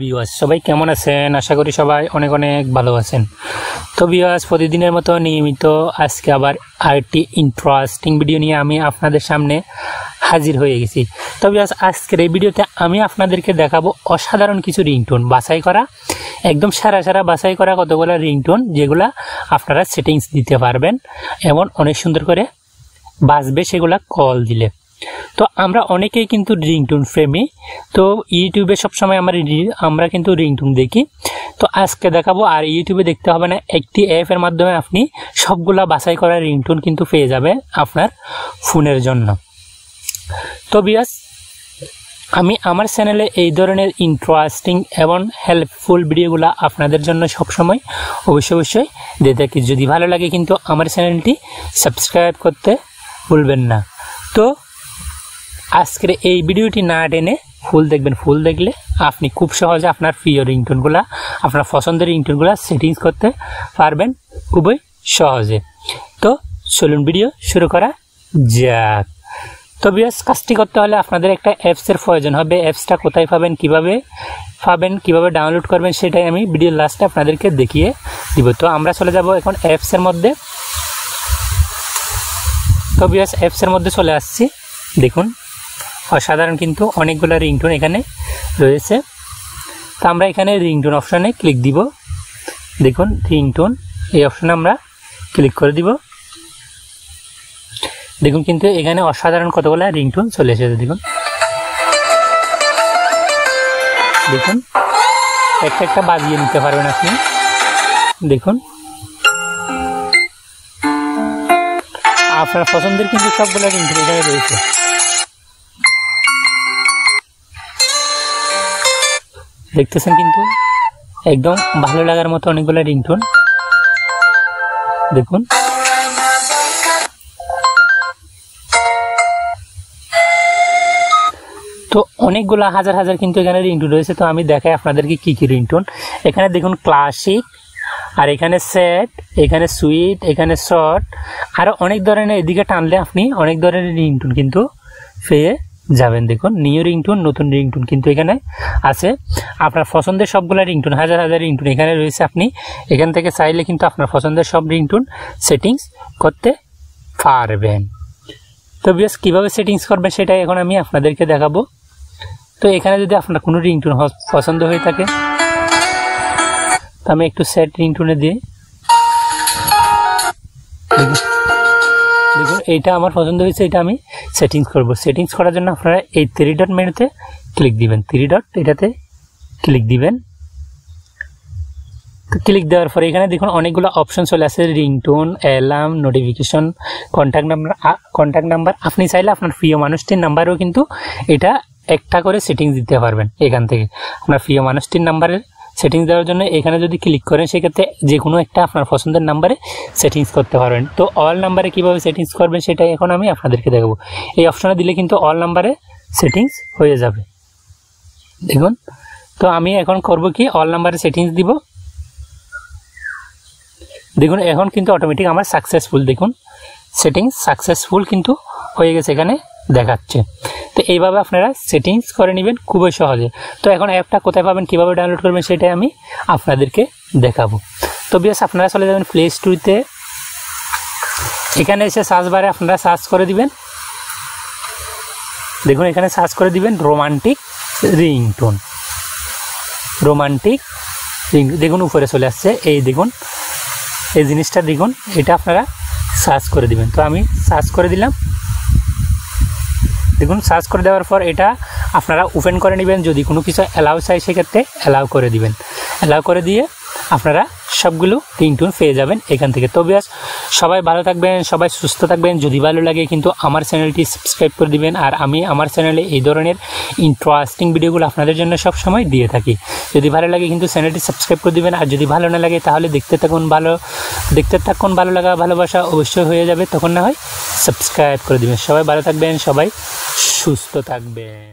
Viewers, সবাই কেমন আছেন? আশা করি সবাই অনেক অনেক ভালো আছেন। তো ভিউয়ার্স, প্রতিদিনের মতো নিয়মিত আজকে আবার আরেকটি ইন্টারেস্টিং ভিডিও নিয়ে আমি আপনাদের সামনে হাজির হয়ে গেছি। তো ভিউয়ার্স, আজকের এই ভিডিওতে আমি আপনাদেরকে দেখাবো অসাধারণ কিছু রিংটোন বাছাই করা, একদম সারা বাছাই করা কতগুলো রিংটোন যেগুলা আপনারা সেটিংস দিতে পারবেন এমন অনেক সুন্দর করে বাজবে সেগুলা কল দিলে। তো আমরা অনেকেই কিন্তু রিংটোন প্রেমী, তো ইউটিউবে সবসময় আমরা কিন্তু রিংটোন দেখি। তো আজকে দেখাবো, আর ইউটিউবে দেখতে হবে না, একটি অ্যাপের মাধ্যমে আপনি সবগুলা বাছাই করা রিংটোন কিন্তু পেয়ে যাবে আপনার ফোনের জন্য। তো ভিউয়ার্স, আমি আমার চ্যানেলে এই ধরনের ইন্টারেস্টিং এবং হেল্পফুল ভিডিওগুলো আপনাদের জন্য সবসময় অবশ্যই দিয়ে থাকি। যদি ভালো লাগে কিন্তু আমার চ্যানেলটি সাবস্ক্রাইব করতে ভুলবেন না। তো আজকের এই ভিডিওটি না টেনে ফুল দেখবেন। ফুল দেখলে আপনি খুব সহজে আপনার প্রিয় রিংটোনগুলো, আপনার পছন্দের রিংটোনগুলো সেটিংস করতে পারবেন খুবই সহজে। তো চলুন ভিডিও শুরু করা যাক। তো ভিউয়ার্স, কাজটি করতে হলে আপনাদের একটা অ্যাপসের প্রয়োজন হবে। অ্যাপসটা কোথায় পাবেন, কিভাবে ডাউনলোড করবেন সেটাই আমি ভিডিওর লাস্টে আপনাদেরকে দেখিয়ে দিব। তো আমরা চলে যাব এখন অ্যাপসের মধ্যে। তো ভিউয়ার্স, অ্যাপসের মধ্যে চলে আসছি। দেখুন, অসাধারণ কিন্তু অনেকগুলো রিংটোন এখানে রয়েছে। তো আমরা এখানে রিংটোন অপশানে ক্লিক দিব। দেখুন, রিংটোন এই অপশানে আমরা ক্লিক করে দিব। দেখুন, কিন্তু এখানে অসাধারণ কতগুলো রিংটোন চলে এসেছে। দেখুন একটা বাজিয়ে নিতে পারবেন আপনি। দেখুন, আপনার পছন্দের কিন্তু সবগুলো রিংটোন এখানে রয়েছে। দেখতেছেন কিন্তু একদম ভালো লাগার মতো অনেকগুলো রিংটোন। দেখুন, তো অনেকগুলো হাজার কিন্তু এখানে রিংটোন রয়েছে। তো আমি দেখাই আপনাদেরকে কি কি রিংটোন। এখানে দেখুন ক্লাসিক, আর এখানে সেট, এখানে সুইট, এখানে শর্ট, আরো অনেক ধরনের। এদিকে টানলে আপনি অনেক ধরনের রিংটোন কিন্তু পেয়ে যাবেন। দেখুন, নিউ রিংটোন, নতুন রিংটোন কিন্তু এখানে আছে। আপনার পছন্দের সবগুলা রিংটোন, হাজার রিংটোন এখানে রয়েছে। আপনি এখান থেকে চাইলে কিন্তু আপনার পছন্দের সব রিংটোন সেটিংস করতে পারবেন। তো ভিউয়ার্স, কিভাবে সেটিংস করবেন সেটাই এখন আমি আপনাদেরকে দেখাবো। তো এখানে যদি আপনার কোনো রিংটোন পছন্দ হয়ে থাকে, তো আমি একটু সেট রিংটোনে দিয়ে দেখুন, এইটা আমার পছন্দ হয়েছে, এটা আমি সেটিংস করব। সেটিংস করার জন্য আপনারা এই 3 ডট মেনুতে ক্লিক দিবেন। 3 ডট এটাতে ক্লিক দিবেন। তো ক্লিক দেওয়ার পরে এখানে দেখুন অনেকগুলো অপশন চলে আসে, ringtone, alarm, notification, contact number. আপনি চাইলে আপনার প্রিয় মানুষটির নাম্বারেও কিন্তু এটা একটা করে সেটিংস দিতে পারবেন। এখান থেকে আপনার প্রিয় মানুষটির নাম্বারের সেটিংস দেওয়ার জন্য এখানে যদি ক্লিক করেন, সেক্ষেত্রে যে কোনো একটা আপনার পছন্দের নাম্বারে সেটিংস করতে পারবেন। তো অল নাম্বারে কীভাবে সেটিংস করবেন সেটাই এখন আমি আপনাদেরকে দেখাবো। এই অপশনে দিলে কিন্তু অল নাম্বারে সেটিংস হয়ে যাবে। দেখুন, তো আমি এখন করব কি, অল নাম্বারে সেটিংস দিব। দেখুন, এখন কিন্তু অটোমেটিক আমার সাকসেসফুল, দেখুন সেটিংস সাকসেসফুল কিন্তু হয়ে গেছে, এখানে দেখাচ্ছে। তো এইভাবে আপনারা সেটিংস করে নেবেন খুবই সহজে। তো এখন অ্যাপটা কোথায় পাবেন, কিভাবে ডাউনলোড করবেন সেটাই আমি আপনাদেরকে দেখাবো। তো ভিউয়ার্স, আপনারা চলে যাবেন প্লে স্টোরে। এখানে এসে সার্চ বারে আপনারা সার্চ করে দিবেন। দেখুন, এখানে সার্চ করে দিবেন রোমান্টিক রিংটোন। দেখুন উপরে চলে আসছে। এই দেখুন, এই জিনিসটা দেখুন, এটা আপনারা সার্চ করে দিবেন। তো আমি সার্চ করে দিলাম। দেখুন, সার্চ করে দেওয়ার পর এটা আপনারা ওপেন করে নেবেন। যদি কোনো কিছু অ্যালাউ চাই সেক্ষেত্রে অ্যালাউ করে দিবেন। অ্যালাউ করে দিয়ে আপনারা সবগুলো রিংটোন পেয়ে যাবেন এখান থেকে। তো ভিউয়ার্স, সবাই ভালো থাকবেন, সবাই সুস্থ থাকবেন। যদি ভালো লাগে কিন্তু আমার চ্যানেলটি সাবস্ক্রাইব করে দিবেন। আর আমি আমার চ্যানেলে এই ধরনের ইন্টারেস্টিং ভিডিওগুলো আপনাদের জন্য সব সময় দিয়ে থাকি। যদি ভালো লাগে কিন্তু চ্যানেলটি সাবস্ক্রাইব করে দিবেন। আর যদি ভালো না লাগে তাহলে দেখতে থাকুন, ভালো লাগা ভালোবাসা অবশ্যই হয়ে যাবে, তখন না হয় সাবস্ক্রাইব করে দিবেন। সবাই ভালো থাকবেন, সবাই সুস্থ থাকবেন।